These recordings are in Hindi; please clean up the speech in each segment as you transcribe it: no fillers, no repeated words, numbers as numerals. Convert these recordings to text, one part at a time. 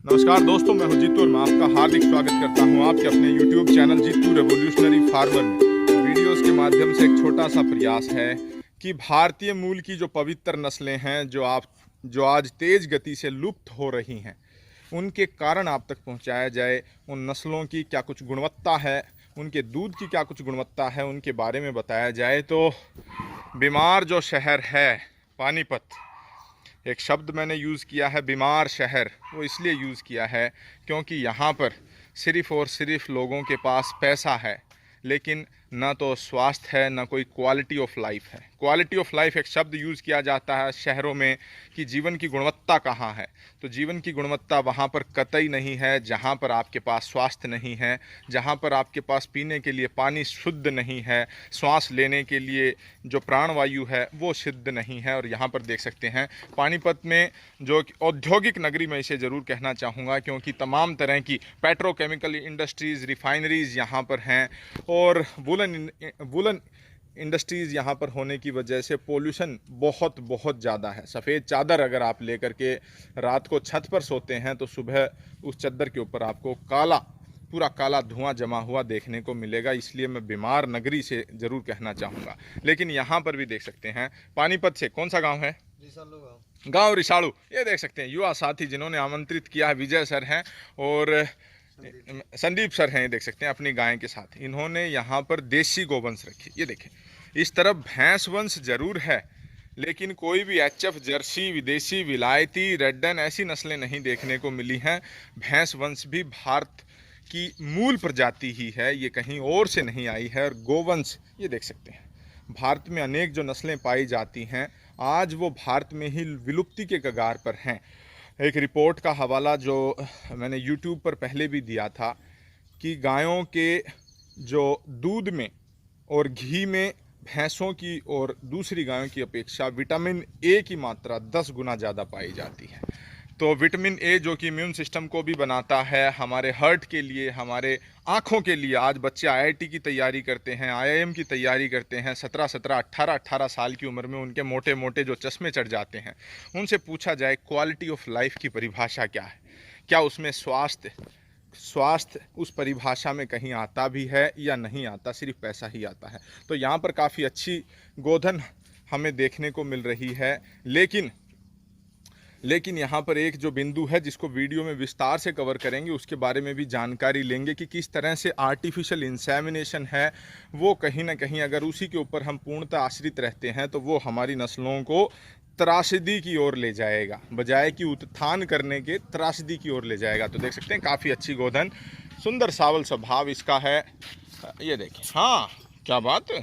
नमस्कार दोस्तों, मैं हूं जीतू और मैं आपका हार्दिक स्वागत करता हूं आपके अपने YouTube channel Jitu revolutionary farmer में। वीडियोस के माध्यम से एक छोटा सा प्रयास है कि भारतीय मूल की जो पवित्र नस्लें हैं जो आज तेज गति से लुप्त हो रही हैं, उनके कारण आप तक पहुंचाया जाए। उन नस्लों की क्या कुछ गुणवत्ता है, उनके दूध की क्या कुछ गुणवत्ता है, उनके बारे में बताया जाए। तो बीमार जो शहर है पानीपत, एक शब्द मैंने यूज़ किया है बीमार शहर, वो इसलिए यूज़ किया है क्योंकि यहाँ पर सिर्फ़ और सिर्फ लोगों के पास पैसा है, लेकिन ना तो स्वास्थ्य है, ना कोई क्वालिटी ऑफ लाइफ है। क्वालिटी ऑफ लाइफ एक शब्द यूज़ किया जाता है शहरों में कि जीवन की गुणवत्ता कहाँ है, तो जीवन की गुणवत्ता वहाँ पर कतई नहीं है जहाँ पर आपके पास स्वास्थ्य नहीं है, जहाँ पर आपके पास पीने के लिए पानी शुद्ध नहीं है, श्वास लेने के लिए जो प्राणवायु है वो शुद्ध नहीं है। और यहाँ पर देख सकते हैं पानीपत में जो औद्योगिक नगरी, मैं इसे ज़रूर कहना चाहूँगा क्योंकि तमाम तरह की पेट्रोकेमिकल इंडस्ट्रीज़, रिफाइनरीज़ यहाँ पर हैं और वुलन इंडस्ट्रीज़ यहाँ पर होने की वजह से पोल्यूशन बहुत बहुत ज़्यादा है। सफ़ेद चादर अगर आप लेकर के रात को छत पर सोते हैं तो सुबह उस चादर के ऊपर आपको पूरा काला धुआं जमा हुआ देखने को मिलेगा। इसलिए मैं बीमार नगरी से ज़रूर कहना चाहूँगा। लेकिन यहाँ पर भी देख सकते हैं पानीपत से कौन सा गाँव है, गाँव रिसाड़ू, ये देख सकते हैं युवा साथी जिन्होंने आमंत्रित किया है, विजय सर हैं और संदीप सर हैं, ये देख सकते हैं अपनी गाय के साथ। इन्होंने यहाँ पर देसी गोवंश रखी, ये देखें। इस तरफ भैंस वंश जरूर है लेकिन कोई भी एचएफ, जर्सी, विदेशी, विलायती, रेडन ऐसी नस्लें नहीं देखने को मिली हैं। भैंस वंश भी भारत की मूल प्रजाति ही है, ये कहीं और से नहीं आई है। और गोवंश ये देख सकते हैं, भारत में अनेक जो नस्लें पाई जाती हैं आज वो भारत में ही विलुप्ति के कगार पर हैं। एक रिपोर्ट का हवाला जो मैंने YouTube पर पहले भी दिया था कि गायों के जो दूध में और घी में भैंसों की और दूसरी गायों की अपेक्षा विटामिन ए की मात्रा 10 गुना ज़्यादा पाई जाती है। तो विटामिन ए जो कि इम्यून सिस्टम को भी बनाता है, हमारे हार्ट के लिए, हमारे आँखों के लिए। आज बच्चे IIT की तैयारी करते हैं, IIM की तैयारी करते हैं, 17-17, 18-18 साल की उम्र में उनके मोटे मोटे जो चश्मे चढ़ जाते हैं। उनसे पूछा जाए क्वालिटी ऑफ लाइफ की परिभाषा क्या है, क्या उसमें स्वास्थ्य उस परिभाषा में कहीं आता भी है या नहीं आता, सिर्फ पैसा ही आता है। तो यहाँ पर काफ़ी अच्छी गोधन हमें देखने को मिल रही है। लेकिन यहाँ पर एक जो बिंदु है जिसको वीडियो में विस्तार से कवर करेंगे, उसके बारे में भी जानकारी लेंगे कि किस तरह से आर्टिफिशियल इंसेमिनेशन है वो कहीं ना कहीं अगर उसी के ऊपर हम पूर्णतः आश्रित रहते हैं तो वो हमारी नस्लों को त्रासदी की ओर ले जाएगा, बजाय कि उत्थान करने के त्रासदी की ओर ले जाएगा। तो देख सकते हैं काफ़ी अच्छी गोधन, सुंदर सावल स्वभाव इसका है। ये देखें, हाँ क्या बात है।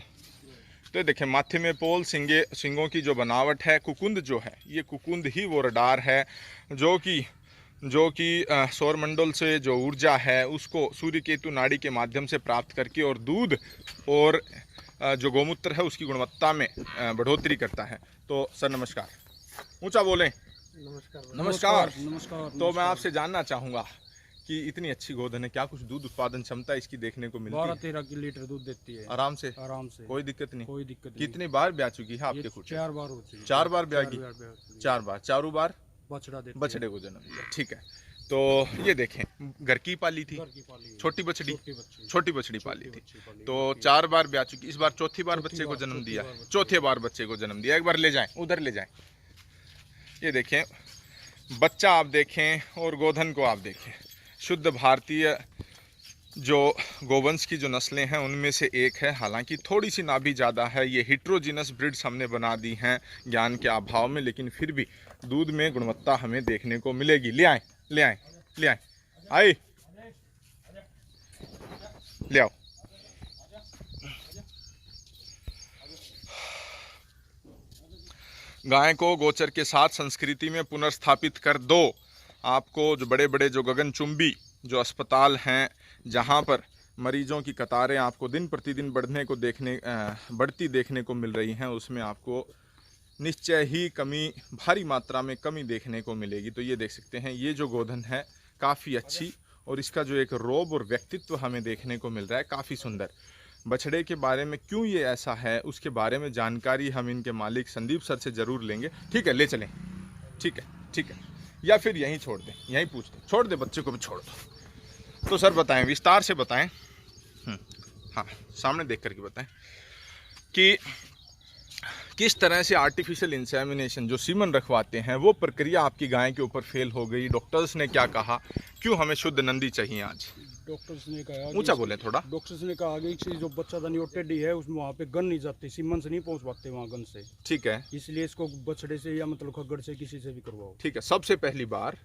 तो देखें माथे में पोल, सिंगों की जो बनावट है, कुकुंद जो है ये कुकुंद ही वो रडार है जो कि सौरमंडल से जो ऊर्जा है उसको सूर्य केतु नाड़ी के माध्यम से प्राप्त करके और दूध और जो गोमूत्र है उसकी गुणवत्ता में बढ़ोतरी करता है। तो सर नमस्कार, ऊंचा बोलें। नमस्कार। तो मैं आपसे जानना चाहूँगा कि इतनी अच्छी गोधन है, क्या कुछ दूध उत्पादन क्षमता इसकी देखने को मिलती है? 12-13 लीटर दूध देती है आराम से कोई दिक्कत नहीं? कितनी बार ब्याह चुकी है आपके खुद? 4 बार होती है। 4 बार ब्याह की? 4 बार, चारों बार बछड़े को जन्म दिया। ठीक है, तो ये देखें घर की पाली थी, छोटी बछड़ी पाली थी, तो 4 बार ब्याह चुकी, इस बार चौथी बार बच्चे को जन्म दिया, चौथे बार बच्चे को जन्म दिया। एक बार ले जाएं, उधर ले जाएं। ये देखें बच्चा आप देखें और गोधन को आप देखें। शुद्ध भारतीय जो गोवंश की जो नस्लें हैं उनमें से एक है, हालांकि थोड़ी सी नाभि ज़्यादा है। ये हिट्रोजिनस ब्रिड्स हमने बना दी हैं ज्ञान के अभाव में, लेकिन फिर भी दूध में गुणवत्ता हमें देखने को मिलेगी। ले आए आई ले आओ। गाय को गोचर के साथ संस्कृति में पुनर्स्थापित कर दो। आपको जो बड़े बड़े जो गगनचुंबी जो अस्पताल हैं जहां पर मरीजों की कतारें आपको दिन प्रतिदिन बढ़ती देखने को मिल रही हैं, उसमें आपको निश्चय ही भारी मात्रा में कमी देखने को मिलेगी। तो ये देख सकते हैं ये जो गोधन है काफ़ी अच्छी, और इसका जो एक रोब और व्यक्तित्व हमें देखने को मिल रहा है काफ़ी सुंदर। बछड़े के बारे में क्यों ये ऐसा है उसके बारे में जानकारी हम इनके मालिक संदीप सर से ज़रूर लेंगे। ठीक है, ले चलें। ठीक है। या फिर यहीं छोड़ दें? यहीं पूछ दें, छोड़ दे, बच्चे को भी छोड़ दो। तो सर बताएं, विस्तार से बताएं, हाँ सामने देख करके बताएं कि किस तरह से आर्टिफिशियल इंसेमिनेशन जो सीमन रखवाते हैं वो प्रक्रिया आपकी गाय के ऊपर फेल हो गई। डॉक्टर्स ने क्या कहा, क्यों हमें शुद्ध नंदी चाहिए आज? डॉक्टर्स ने कहा, ऊंचा बोले थोड़ा। डॉक्टर्स ने कहा कि जो बच्चादानी और टेडी है उसमें वहाँ पे गन नहीं जाती, सीमन से नहीं पहुँच पाते वहाँ गन से, ठीक है, इसलिए इसको बछड़े से या मतलब खग्गड़ से किसी से भी करवाओ। ठीक है। सबसे पहली बार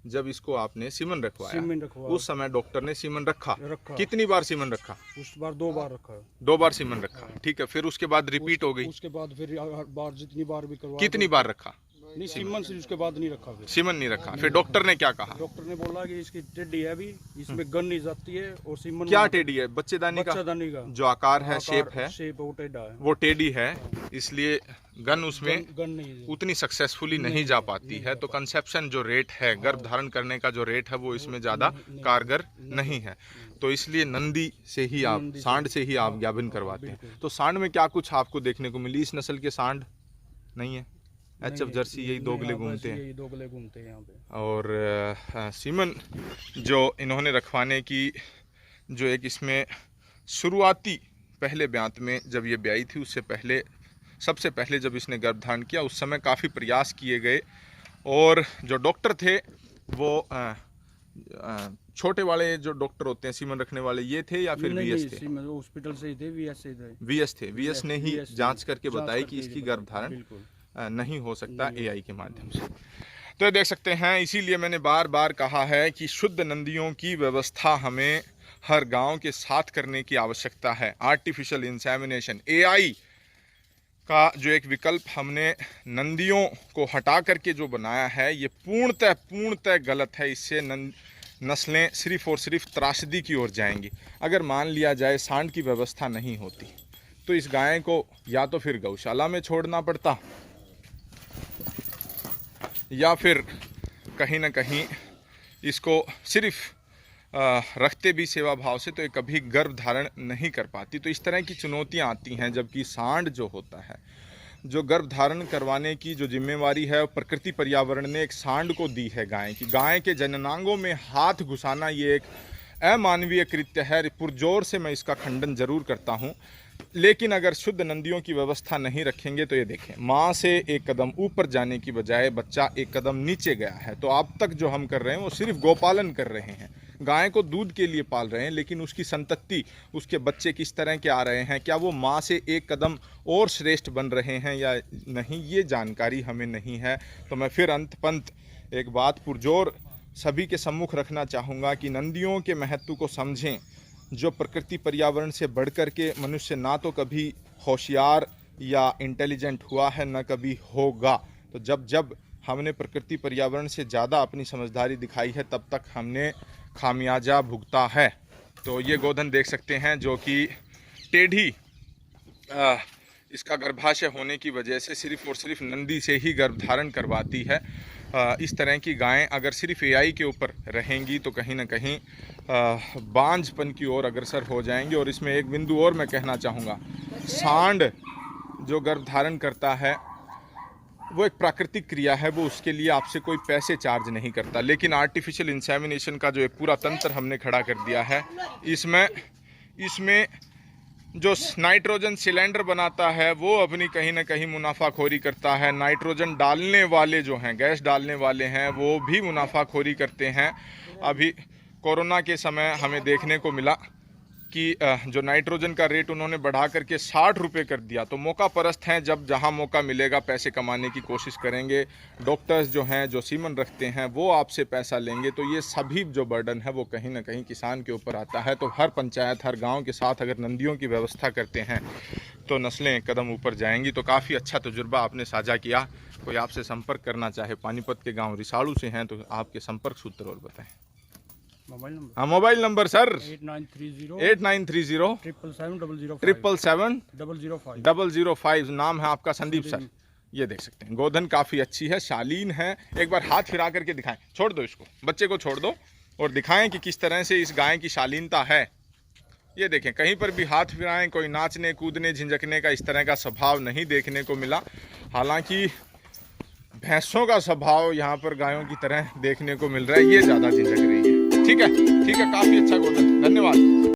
जब इसको आपने सीमन रखवाया, उस समय डॉक्टर ने सीमन रखा। कितनी बार सीमन रखा? उस बार 2 बार रखा। 2 बार सीमन रखा, ठीक है। फिर उसके बाद रिपीट हो गई। उसके बाद फिर हर बार जितनी बार भी करवा। कितनी बार रखा? नहीं, सीमन से उसके बाद नहीं रखा। फिर सीमन नहीं रखा। फिर डॉक्टर ने क्या कहा? डॉक्टर ने बोला कि इसकी टेडी है अभी, इसमें गन नहीं जाती है और सीमन। क्या टेडी है? बच्चेदानी का जो आकार है, शेप है, वो टेढ़ा है, वो टेडी है, इसलिए गन उसमें गन नहीं उतनी सक्सेसफुली नहीं जा पाती है। तो कंसेप्शन जो रेट है, गर्भ धारण करने का जो रेट है, वो इसमें ज़्यादा कारगर नहीं है। तो इसलिए नंदी से ही आप, सांड से ही आप ज्ञापन करवाते हैं। तो सांड में क्या कुछ आपको देखने को मिली? इस नस्ल के सांड नहीं है, एचएफ जर्सी यही दोगले घूमते हैं यहाँ पे। और सीमन जो इन्होंने रखवाने की जो एक इसमें शुरुआती पहले ब्यांत में जब ये ब्याई थी, उससे पहले सबसे पहले जब इसने गर्भ धारण किया उस समय काफ़ी प्रयास किए गए और जो डॉक्टर थे वो छोटे वाले जो डॉक्टर होते हैं सीमन रखने वाले, ये थे या फिर वीएस थे? हॉस्पिटल से ही थे, वीएस से थे। वीएस थे, वीएस ने ही जांच करके बताई कि इसकी गर्भ धारण नहीं हो सकता एआई के माध्यम से। तो ये देख सकते हैं, इसीलिए मैंने बार बार कहा है कि शुद्ध नंदियों की व्यवस्था हमें हर गांव के साथ करने की आवश्यकता है। आर्टिफिशियल इंसेमिनेशन, एआई का जो एक विकल्प हमने नंदियों को हटा करके जो बनाया है, ये पूर्णतः गलत है। इससे नस्लें सिर्फ और सिर्फ त्रासदी की ओर जाएंगी। अगर मान लिया जाए सांड की व्यवस्था नहीं होती तो इस गाय को या तो फिर गौशाला में छोड़ना पड़ता या फिर कहीं ना कहीं इसको सिर्फ रखते भी सेवा भाव से, तो ये कभी गर्भ धारण नहीं कर पाती। तो इस तरह की चुनौतियां आती हैं। जबकि सांड जो होता है, जो गर्भ धारण करवाने की जो जिम्मेवारी है, प्रकृति पर्यावरण ने एक सांड को दी है गाय की। गाय के जननांगों में हाथ घुसाना ये एक अमानवीय कृत्य है। पुरजोर से मैं इसका खंडन जरूर करता हूँ। लेकिन अगर शुद्ध नंदियों की व्यवस्था नहीं रखेंगे तो ये देखें, माँ से एक कदम ऊपर जाने की बजाय बच्चा एक कदम नीचे गया है। तो अब तक जो हम कर रहे हैं वो सिर्फ गोपालन कर रहे हैं, गाय को दूध के लिए पाल रहे हैं, लेकिन उसकी संतति, उसके बच्चे किस तरह के आ रहे हैं, क्या वो माँ से एक कदम और श्रेष्ठ बन रहे हैं या नहीं, ये जानकारी हमें नहीं है। तो मैं फिर अंत एक बात पुरजोर सभी के सम्मुख रखना चाहूँगा कि नंदियों के महत्व को समझें। जो प्रकृति पर्यावरण से बढ़कर के मनुष्य ना तो कभी होशियार या इंटेलिजेंट हुआ है, न कभी होगा। तो जब हमने प्रकृति पर्यावरण से ज़्यादा अपनी समझदारी दिखाई है, तब तक हमने खामियाजा भुगता है। तो ये गोधन देख सकते हैं जो कि टेढ़ी, इसका गर्भाशय होने की वजह से सिर्फ और सिर्फ नंदी से ही गर्भ धारण करवाती है। इस तरह की गायें अगर सिर्फ एआई के ऊपर रहेंगी तो कहीं ना कहीं बांझपन की ओर अग्रसर हो जाएंगे। और इसमें एक बिंदु और मैं कहना चाहूँगा, सांड जो गर्भ धारण करता है वो एक प्राकृतिक क्रिया है, वो उसके लिए आपसे कोई पैसे चार्ज नहीं करता। लेकिन आर्टिफिशियल इंसेमिनेशन का जो एक पूरा तंत्र हमने खड़ा कर दिया है, इसमें जो नाइट्रोजन सिलेंडर बनाता है वो अपनी कहीं ना कहीं मुनाफाखोरी करता है। नाइट्रोजन डालने वाले जो हैं, गैस डालने वाले हैं, वो भी मुनाफाखोरी करते हैं। अभी कोरोना के समय हमें देखने को मिला कि जो नाइट्रोजन का रेट उन्होंने बढ़ा करके 60 रुपये कर दिया। तो मौका परस्त हैं, जब जहां मौका मिलेगा पैसे कमाने की कोशिश करेंगे। डॉक्टर्स जो हैं, जो सीमन रखते हैं, वो आपसे पैसा लेंगे। तो ये सभी जो बर्डन है वो कहीं ना कहीं किसान के ऊपर आता है। तो हर पंचायत, हर गांव के साथ अगर नंदियों की व्यवस्था करते हैं तो नस्लें कदम ऊपर जाएंगी। तो काफ़ी अच्छा तजुर्बा आपने साझा किया। कोई आपसे संपर्क करना चाहे, पानीपत के गाँव रिसाड़ू से हैं, तो आपके संपर्क सूत्र और बताएँ। Mobile number? हाँ, मोबाइल नंबर सर 8930 777 005। नाम है आपका संदीप सर। ये देख सकते हैं, गोधन काफ़ी अच्छी है, शालीन है। एक बार हाथ फिरा करके दिखाएं, छोड़ दो इसको, बच्चे को छोड़ दो और दिखाएं कि किस तरह से इस गाय की शालीनता है। ये देखें, कहीं पर भी हाथ फिराएं, कोई नाचने कूदने झिंझकने का इस तरह का स्वभाव नहीं देखने को मिला। हालांकि भैंसों का स्वभाव यहाँ पर गायों की तरह देखने को मिल रहा है, ये ज़्यादा झिझक रही है। ठीक है, ठीक है, काफ़ी अच्छा गोल्डन, धन्यवाद।